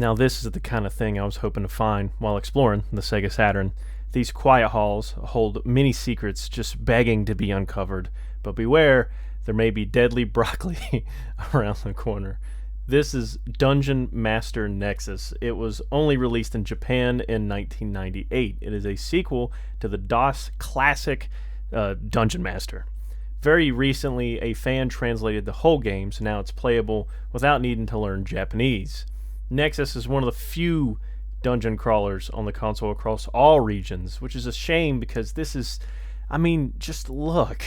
Now this is the kind of thing I was hoping to find while exploring the Sega Saturn. These quiet halls hold many secrets just begging to be uncovered, but beware, there may be deadly broccoli around the corner. This is Dungeon Master Nexus. It was only released in Japan in 1998. It is a sequel to the DOS classic Dungeon Master. Very recently, a fan translated the whole game, so now it's playable without needing to learn Japanese. Nexus is one of the few dungeon crawlers on the console across all regions, which is a shame because this is, just look.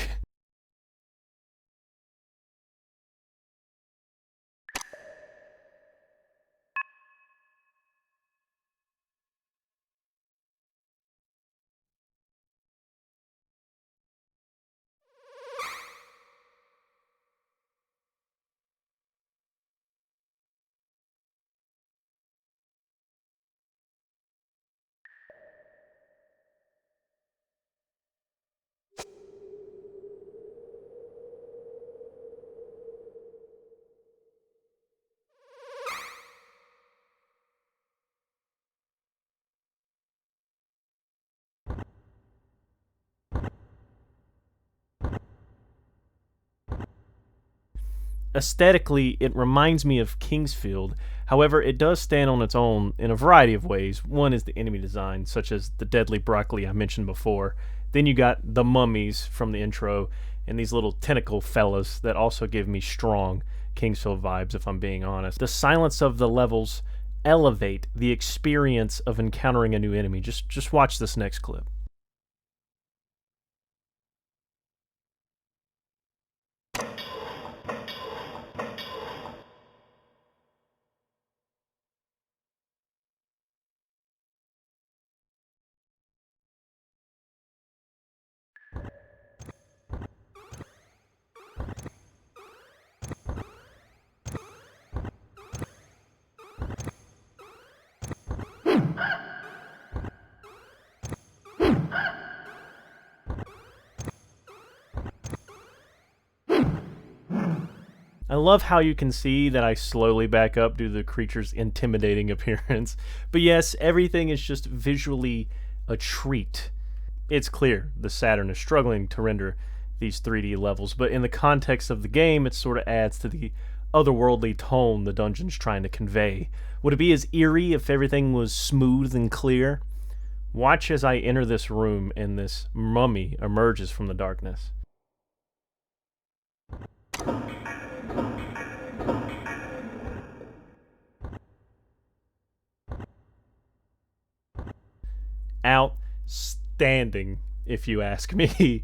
Aesthetically, it reminds me of Kingsfield. However, it does stand on its own in a variety of ways. One is the enemy design, such as the deadly broccoli I mentioned before. Then you got the mummies from the intro, and these little tentacle fellas that also give me strong Kingsfield vibes, if I'm being honest. The silence of the levels elevate the experience of encountering a new enemy. Just watch this next clip. I love how you can see that I slowly back up due to the creature's intimidating appearance. But yes, everything is just visually a treat. It's clear the Saturn is struggling to render these 3D levels, but in the context of the game, it sort of adds to the otherworldly tone the dungeon's trying to convey. Would it be as eerie if everything was smooth and clear? Watch as I enter this room and this mummy emerges from the darkness. Outstanding, if you ask me.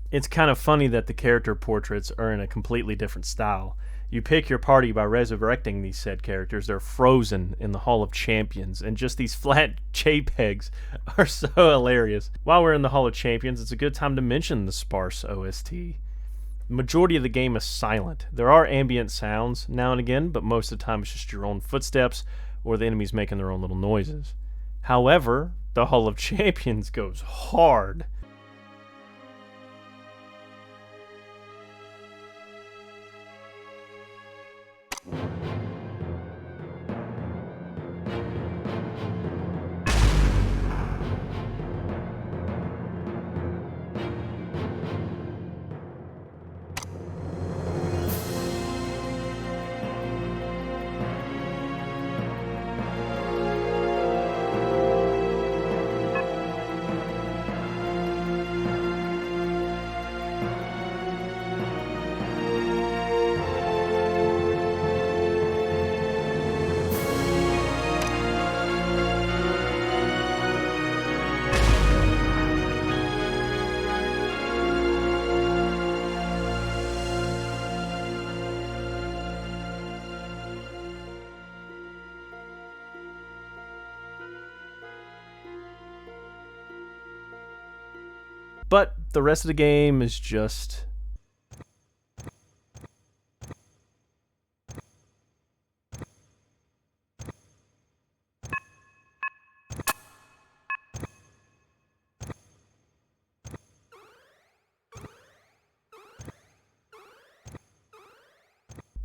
It's kind of funny that the character portraits are in a completely different style. You pick your party by resurrecting these said characters. They're frozen in the Hall of Champions, and just these flat JPEGs are so hilarious. While we're in the Hall of Champions, it's a good time to mention the sparse OST. The majority of the game is silent. There are ambient sounds now and again, but most of the time it's just your own footsteps or the enemies making their own little noises. However, the Hall of Champions goes hard. But the rest of the game is just...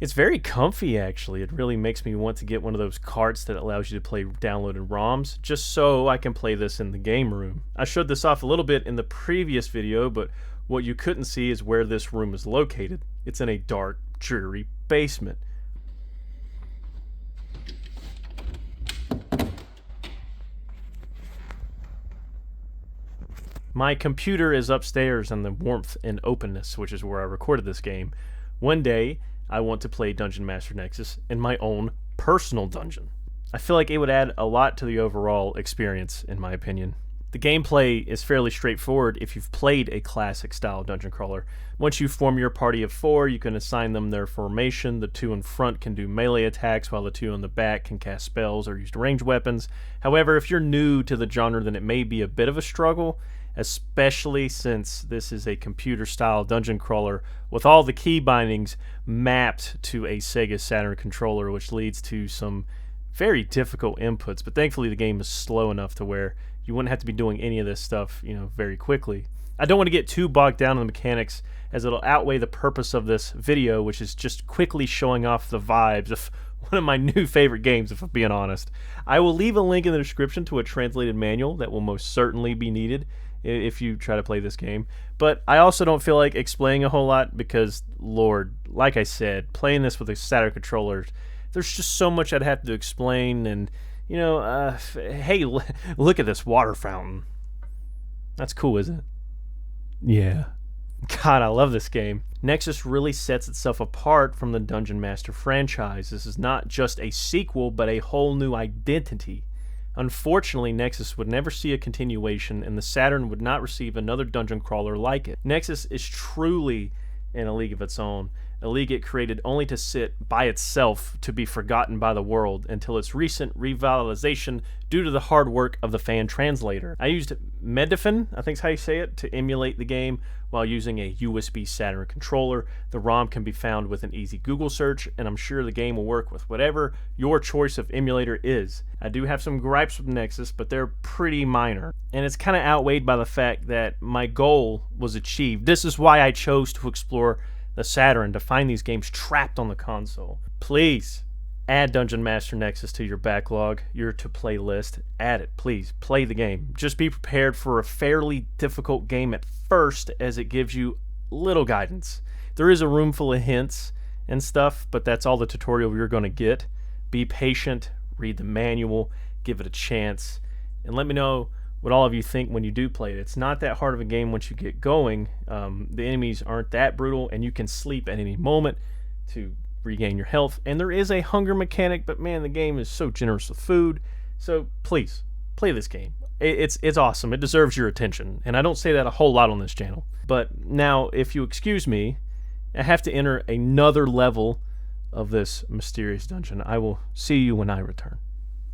It's very comfy, actually. It really makes me want to get one of those carts that allows you to play downloaded ROMs, just so I can play this in the game room. I showed this off a little bit in the previous video, but what you couldn't see is where this room is located. It's in a dark, dreary basement. My computer is upstairs in the warmth and openness, which is where I recorded this game. One day, I want to play Dungeon Master Nexus in my own personal dungeon. I feel like it would add a lot to the overall experience, in my opinion. The gameplay is fairly straightforward if you've played a classic style dungeon crawler. Once you form your party of 4, you can assign them their formation. The 2 in front can do melee attacks, while the 2 in the back can cast spells or use ranged weapons. However, if you're new to the genre, then it may be a bit of a struggle, especially since this is a computer-style dungeon crawler with all the key bindings mapped to a Sega Saturn controller, which leads to some very difficult inputs. But thankfully, the game is slow enough to where you wouldn't have to be doing any of this stuff, very quickly. I don't want to get too bogged down in the mechanics, as it'll outweigh the purpose of this video, which is just quickly showing off the vibes of one of my new favorite games, if I'm being honest. I will leave a link in the description to a translated manual that will most certainly be needed if you try to play this game. But I also don't feel like explaining a whole lot because, Lord, like I said, playing this with a Saturn controller, there's just so much I'd have to explain. And, hey, look at this water fountain. That's cool, isn't it? Yeah. God, I love this game. Nexus really sets itself apart from the Dungeon Master franchise. This is not just a sequel, but a whole new identity. Unfortunately, Nexus would never see a continuation, and the Saturn would not receive another dungeon crawler like it. Nexus is truly in a league of its own, a league it created only to sit by itself to be forgotten by the world until its recent revitalization due to the hard work of the fan translator. I used Medifin, I think is how you say it, to emulate the game while using a USB Saturn controller. The ROM can be found with an easy Google search, and I'm sure the game will work with whatever your choice of emulator is. I do have some gripes with Nexus, but they're pretty minor, and it's kind of outweighed by the fact that my goal was achieved. This is why I chose to explore the Saturn, to find these games trapped on the console. Please add Dungeon Master Nexus to your backlog, your to-play list. Add it, please. Play the game. Just be prepared for a fairly difficult game at first, as it gives you little guidance. There is a room full of hints and stuff, but that's all the tutorial you're going to get. Be patient, read the manual, give it a chance, and let me know what all of you think when you do play it. It's not that hard of a game once you get going. The enemies aren't that brutal, and you can sleep at any moment to regain your health. And there is a hunger mechanic, but man, the game is so generous with food. So please, play this game. It's awesome. It deserves your attention. And I don't say that a whole lot on this channel. But now, if you excuse me, I have to enter another level of this mysterious dungeon. I will see you when I return.